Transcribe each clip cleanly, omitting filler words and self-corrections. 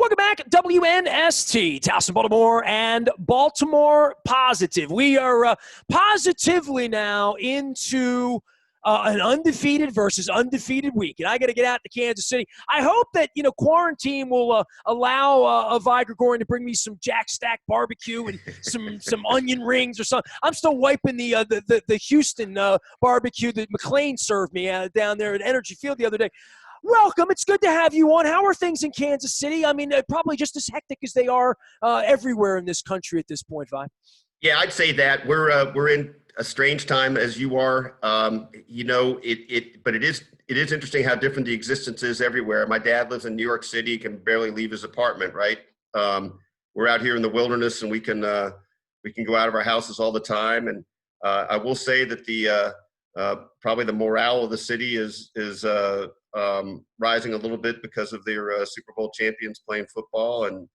Welcome back, WNST, Towson, Baltimore, and Baltimore Positive. We are positively now into an undefeated versus undefeated week, and I got to get out to Kansas City. I hope that quarantine will allow Vahe Gregorian to bring me some Jack Stack barbecue and some onion rings or something. I'm still wiping the Houston barbecue that McLean served me down there at Energy Field the other day. Welcome. It's good to have you on. How are things in Kansas City? I mean, probably just as hectic as they are everywhere in this country at this point, Vi. Yeah, I'd say that we're in a strange time as you are. But it is interesting how different the existence is everywhere. My dad lives in New York City, can barely leave his apartment, right? We're out here in the wilderness, and we can go out of our houses all the time. And I will say that the probably the morale of the city is rising a little bit because of their Super Bowl champions playing football, and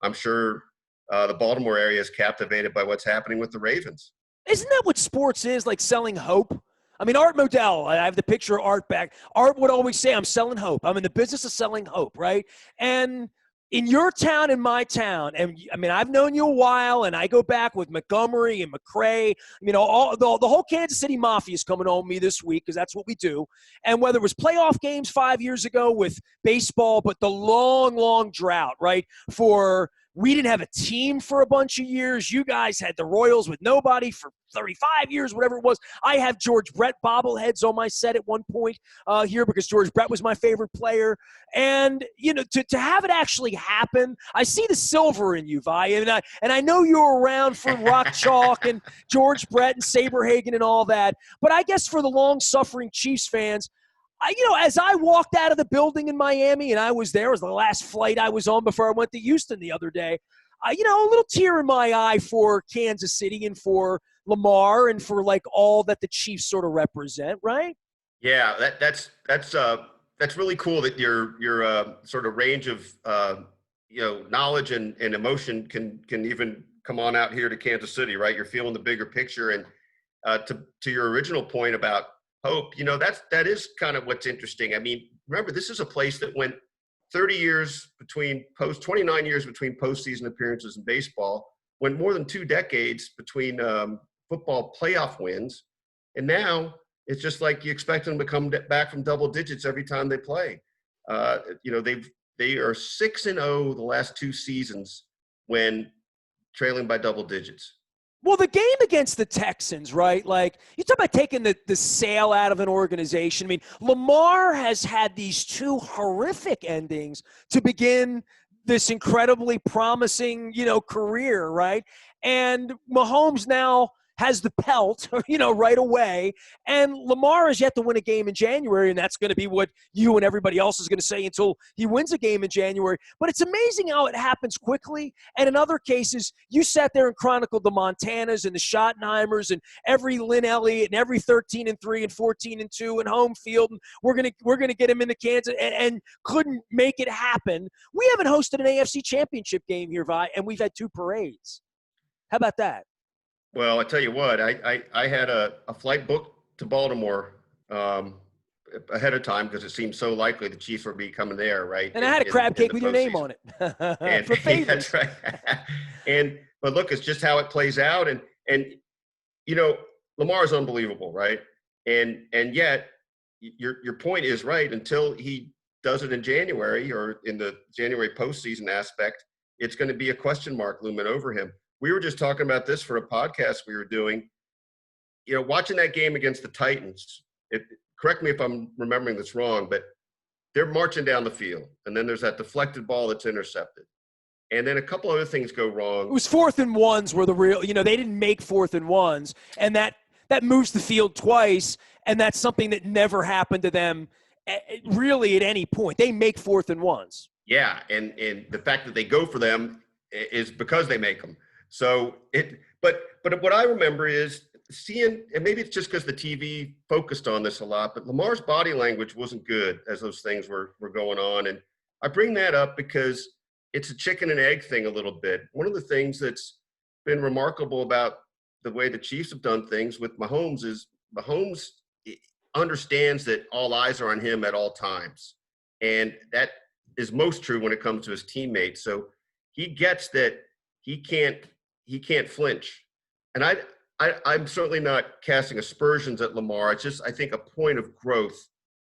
I'm sure the Baltimore area is captivated by what's happening with the Ravens. Isn't that what sports is, like selling hope? I mean, Art Modell, I have the picture of Art back. Art would always say, I'm selling hope. I'm in the business of selling hope, right? And in your town and my town, and I mean, I've known you a while, and I go back with Montgomery and McCray. The whole Kansas City Mafia is coming on me this week because that's what we do. And whether it was playoff games 5 years ago with baseball, but the long, long drought, right, we didn't have a team for a bunch of years. You guys had the Royals with nobody for 35 years, whatever it was. I have George Brett bobbleheads on my set at one point here because George Brett was my favorite player. And, to have it actually happen, I see the silver in you, Vi. And I know you were around for Rock Chalk and George Brett and Saberhagen and all that. But I guess for the long-suffering Chiefs fans, as I walked out of the building in Miami, and I was there, it was the last flight I was on before I went to Houston the other day, a little tear in my eye for Kansas City and for Lamar and for like all that the Chiefs sort of represent, right? Yeah, that's really cool that your sort of range of knowledge and emotion can even come on out here to Kansas City, right? You're feeling the bigger picture, and to your original point about hope, that is kind of what's interesting. I mean, remember, this is a place that went 29 years between postseason appearances in baseball, went more than 2 decades between football playoff wins, and now it's just like you expect them to come back from double digits every time they play. They are 6-0 the last 2 seasons when trailing by double digits. Well, the game against the Texans, right? Like, you talk about taking the sail out of an organization. I mean, Lamar has had these 2 horrific endings to begin this incredibly promising, career, right? And Mahomes now has the pelt, right away. And Lamar has yet to win a game in January, and that's going to be what you and everybody else is going to say until he wins a game in January. But it's amazing how it happens quickly. And in other cases, you sat there and chronicled the Montanas and the Schottenheimers and every Lynn Elliott and every 13-3 and 14-2 and home field. And we're gonna get him into Kansas and couldn't make it happen. We haven't hosted an AFC Championship game here, Vi, and we've had 2 parades. How about that? Well, I tell you what, I had a flight booked to Baltimore ahead of time because it seemed so likely the Chiefs would be coming there, right? And I had a crab cake with your name on it. And, for favors. That's right. But look, it's just how it plays out. And Lamar is unbelievable, right? And yet your point is right. Until he does it in January or in the January postseason aspect, it's going to be a question mark looming over him. We were just talking about this for a podcast we were doing. Watching that game against the Titans, correct me if I'm remembering this wrong, but they're marching down the field, and then there's that deflected ball that's intercepted. And then a couple other things go wrong. It was 4th and 1s were the real, they didn't make 4th and 1s, and that moves the field twice, and that's something that never happened to them really at any point. They make 4th and 1s. Yeah, and the fact that they go for them is because they make them. So but what I remember is seeing, and maybe it's just because the TV focused on this a lot, but Lamar's body language wasn't good as those things were going on. And I bring that up because it's a chicken and egg thing a little bit. One of the things that's been remarkable about the way the Chiefs have done things with Mahomes is Mahomes understands that all eyes are on him at all times. And that is most true when it comes to his teammates. So he gets that he can't flinch. And I'm certainly not casting aspersions at Lamar. It's just, I think, a point of growth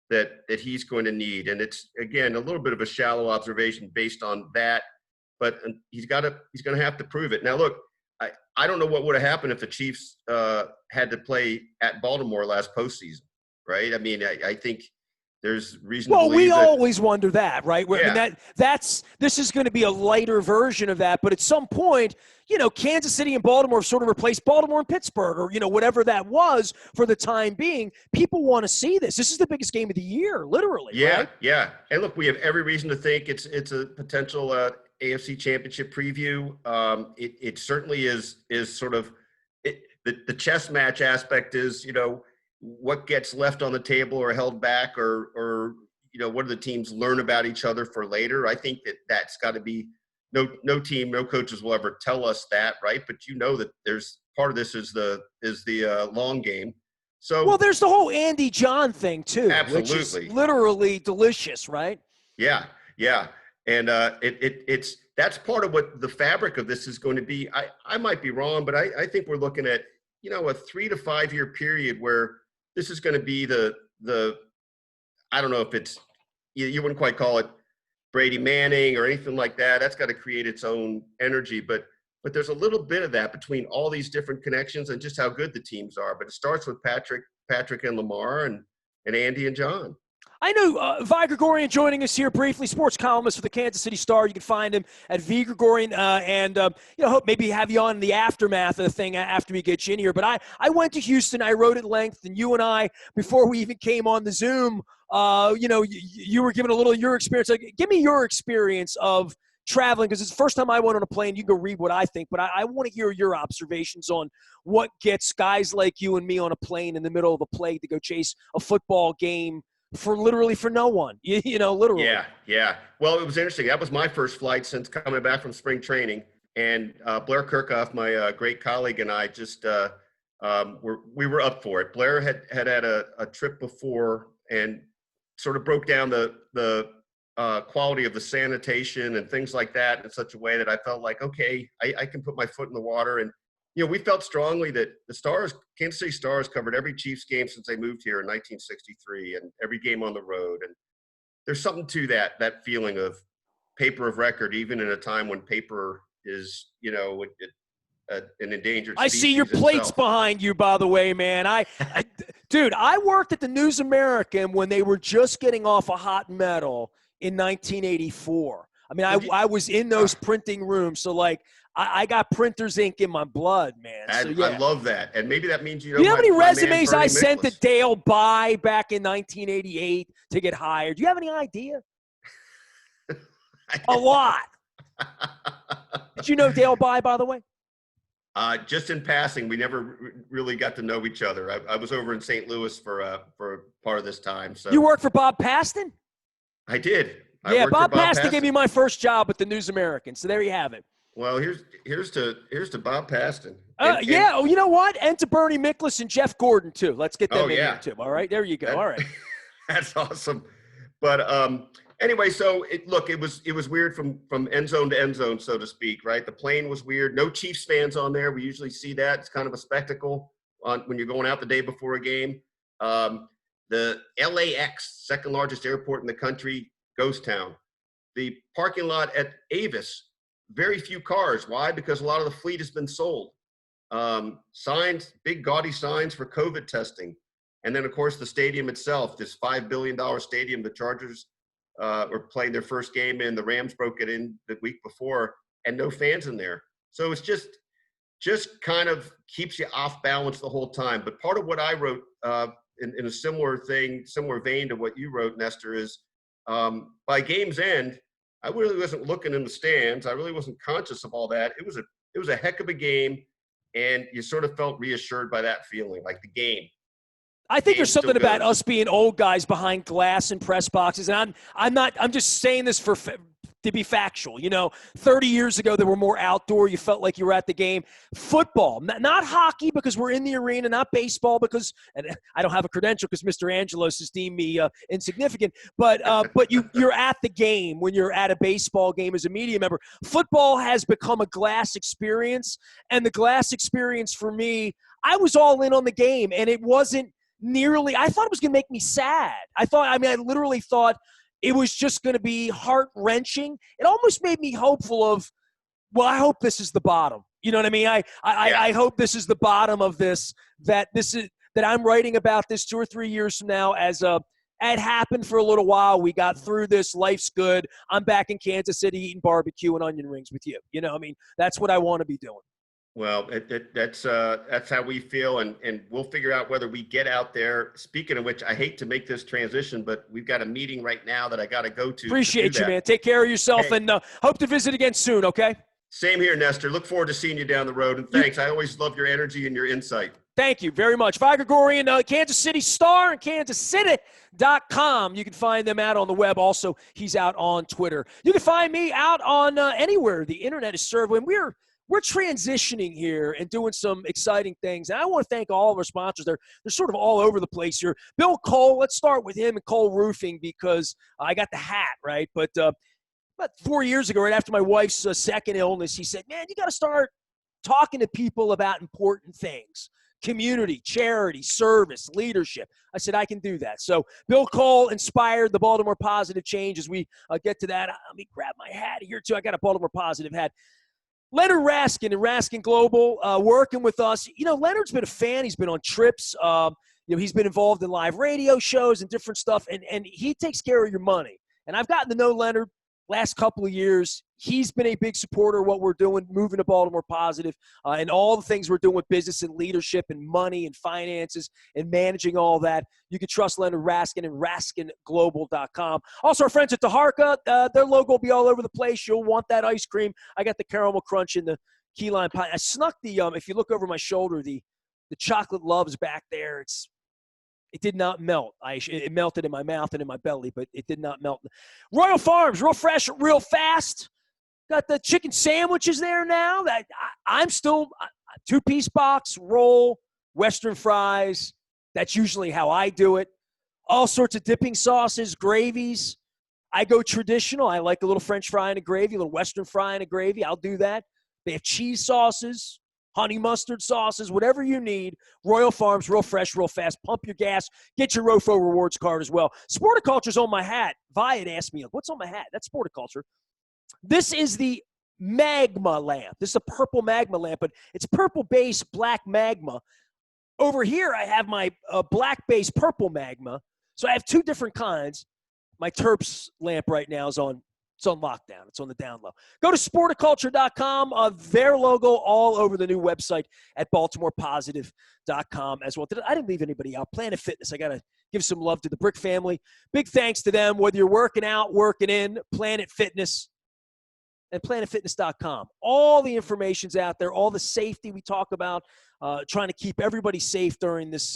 that he's going to need. And it's, again, a little bit of a shallow observation based on that, but he's going to have to prove it. Now, look, I don't know what would have happened if the Chiefs had to play at Baltimore last postseason, right? I mean, I think there's reason to believe we that, always wonder that, right? Yeah. I mean, this is going to be a lighter version of that, but at some point, Kansas City and Baltimore sort of replaced Baltimore and Pittsburgh, or whatever that was for the time being. People want to see this. This is the biggest game of the year, literally. Yeah, right? yeah. And look, we have every reason to think it's a potential AFC Championship preview. It certainly is sort of the chess match aspect is, what gets left on the table or held back, or what do the teams learn about each other for later? I think that's got to be no team, no coaches will ever tell us that, right? But that there's part of this is the long game. So well, there's the whole Andy John thing too, absolutely, which is literally delicious, right? Yeah, yeah, and it's that's part of what the fabric of this is going to be. I might be wrong, but I think we're looking at a 3 to 5 year period where this is going to be the I don't know if it's you wouldn't quite call it Brady Manning or anything like that. That's got to create its own energy, but there's a little bit of that between all these different connections and just how good the teams are. But it starts with Patrick and Lamar and Andy and John. I know Vahe Gregorian joining us here briefly, sports columnist for the Kansas City Star. You can find him at V Gregorian, and hope maybe have you on in the aftermath of the thing after we get you in here. But I went to Houston. I wrote at length, and you and I, before we even came on the Zoom, you were giving a little of your experience. Like, give me your experience of traveling, because it's the first time I went on a plane. You can go read what I think, but I want to hear your observations on what gets guys like you and me on a plane in the middle of the plague to go chase a football game for no one, literally. Yeah. Well, it was interesting. That was my first flight since coming back from spring training. And Blair Kirchhoff, my great colleague, and I just we were up for it. Blair had a trip before and sort of broke down the quality of the sanitation and things like that in such a way that I felt like, okay, I can put my foot in the water. And we felt strongly that the Kansas City Stars covered every Chiefs game since they moved here in 1963, and every game on the road. And there's something to that feeling of paper of record, even in a time when paper is, an endangered species. I see your plates behind you, by the way, man. Dude, I worked at the News American when they were just getting off a hot metal in 1984. I mean, I was in those printing rooms, so like, I got printer's ink in my blood, man. So, yeah. I love that. And maybe that means you know how many resumes I sent to Dale By back in 1988 to get hired? Do you have any idea? A lot. Did you know Dale By the way? Just in passing. We never really got to know each other. I was over in St. Louis for part of this time. So you worked for Bob Paston? I did. Bob Paston gave me my first job at the News American. So there you have it. Well, here's to Bob Paston. You know what? And to Bernie Miklasz and Jeff Gordon too. Let's get them in here too. All right, there you go. All right, that's awesome. But anyway, so it was weird from end zone to end zone, so to speak. Right, the plane was weird. No Chiefs fans on there. We usually see that. It's kind of a spectacle when you're going out the day before a game. The LAX, second largest airport in the country, ghost town. The parking lot at Avis. Very few cars. Why? Because a lot of the fleet has been sold. Signs, big gaudy signs for COVID testing. And then, of course, the stadium itself, this $5 billion stadium, the Chargers were playing their first game in. The Rams broke it in the week before, and no fans in there. So it's just kind of keeps you off balance the whole time. But part of what I wrote in a similar vein to what you wrote, Nestor, is by game's end, I really wasn't looking in the stands. I really wasn't conscious of all that. It was a heck of a game, and you sort of felt reassured by that feeling, like the game. I think there's something about us being old guys behind glass and press boxes, and I'm just saying this for to be factual. 30 years ago, they were more outdoor. You felt like you were at the game. Football, not hockey because we're in the arena, not baseball because, and I don't have a credential because Mr. Angelos has deemed me insignificant, but you're at the game when you're at a baseball game as a media member. Football has become a glass experience, and the glass experience for me, I was all in on the game, and it wasn't nearly – I thought it was going to make me sad. I literally thought – it was just going to be heart-wrenching. It almost made me hopeful of, well, I hope this is the bottom. You know what I mean? I hope this is the bottom of this, that I'm writing about this 2 or 3 years from now as it happened for a little while. We got through this. Life's good. I'm back in Kansas City eating barbecue and onion rings with you. That's what I want to be doing. Well, that's how we feel, and we'll figure out whether we get out there. Speaking of which, I hate to make this transition, but we've got a meeting right now that I got to go to. Appreciate you, man. Take care of yourself, and hope to visit again soon, okay? Same here, Nestor. Look forward to seeing you down the road, and thanks. I always love your energy and your insight. Thank you very much. Vahe Gregorian, Kansas City Star and kansascity.com. You can find them out on the web. Also, he's out on Twitter. You can find me out on anywhere the internet is served. When we're transitioning here and doing some exciting things. And I want to thank all of our sponsors. They're sort of all over the place here. Bill Cole, let's start with him and Cole Roofing because I got the hat, right? But about 4 years ago, right after my wife's second illness, he said, man, you got to start talking to people about important things. Community, charity, service, leadership. I said, I can do that. So Bill Cole inspired the Baltimore Positive change. As we get to that, let me grab my hat here too. I got a Baltimore Positive hat. Leonard Raskin and Raskin Global working with us. Leonard's been a fan. He's been on trips. He's been involved in live radio shows and different stuff, and he takes care of your money. And I've gotten to know Leonard last couple of years. He's been a big supporter of what we're doing, moving to Baltimore Positive, and all the things we're doing with business and leadership and money and finances and managing all that. You can trust Leonard Raskin and RaskinGlobal.com. Also, our friends at Taharka, their logo will be all over the place. You'll want that ice cream. I got the caramel crunch in the key lime pie. I snuck the, if you look over my shoulder, the chocolate loves back there. It did not melt. It melted in my mouth and in my belly, but it did not melt. Royal Farms, real fresh, real fast. Got the chicken sandwiches there now. I'm still two-piece box, roll, Western fries. That's usually how I do it. All sorts of dipping sauces, gravies. I go traditional. I like a little French fry and a gravy, a little Western fry and a gravy. I'll do that. They have cheese sauces, honey mustard sauces, whatever you need. Royal Farms, real fresh, real fast. Pump your gas. Get your ROFO rewards card as well. Sporticulture's on my hat. Vahe had asked me, what's on my hat? That's Sporticulture. This is the magma lamp. This is a purple magma lamp, but it's purple base, black magma. Over here, I have my black base, purple magma. So I have two different kinds. My Terps lamp right now is on lockdown. It's on the down low. Go to sporticulture.com. Their logo all over the new website at baltimorepositive.com as well. I didn't leave anybody out. Planet Fitness. I got to give some love to the Brick family. Big thanks to them. Whether you're working out, working in, Planet Fitness and planetfitness.com. All the information's out there. All the safety we talk about, trying to keep everybody safe during this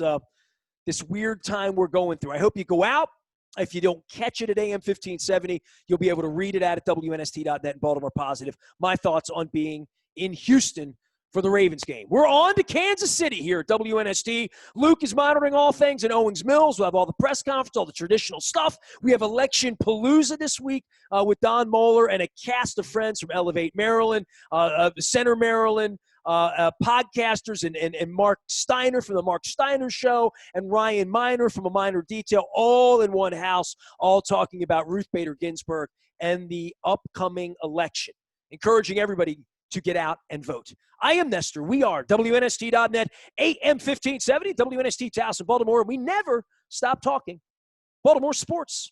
weird time we're going through. I hope you go out. If you don't catch it at AM 1570, you'll be able to read it at WNST.net and Baltimore Positive. My thoughts on being in Houston for the Ravens game. We're on to Kansas City here at WNST. Luke is monitoring all things in Owings Mills. We'll have all the press conference, all the traditional stuff. We have Election Palooza this week with Don Moeller and a cast of friends from Elevate Maryland, Center Maryland, podcasters and Mark Steiner from the Mark Steiner Show and Ryan Miner from A Minor Detail, all in one house, all talking about Ruth Bader Ginsburg and the upcoming election. Encouraging everybody to get out and vote. I am Nestor. We are WNST.net, AM 1570, WNST Taos in Baltimore. We never stop talking Baltimore sports.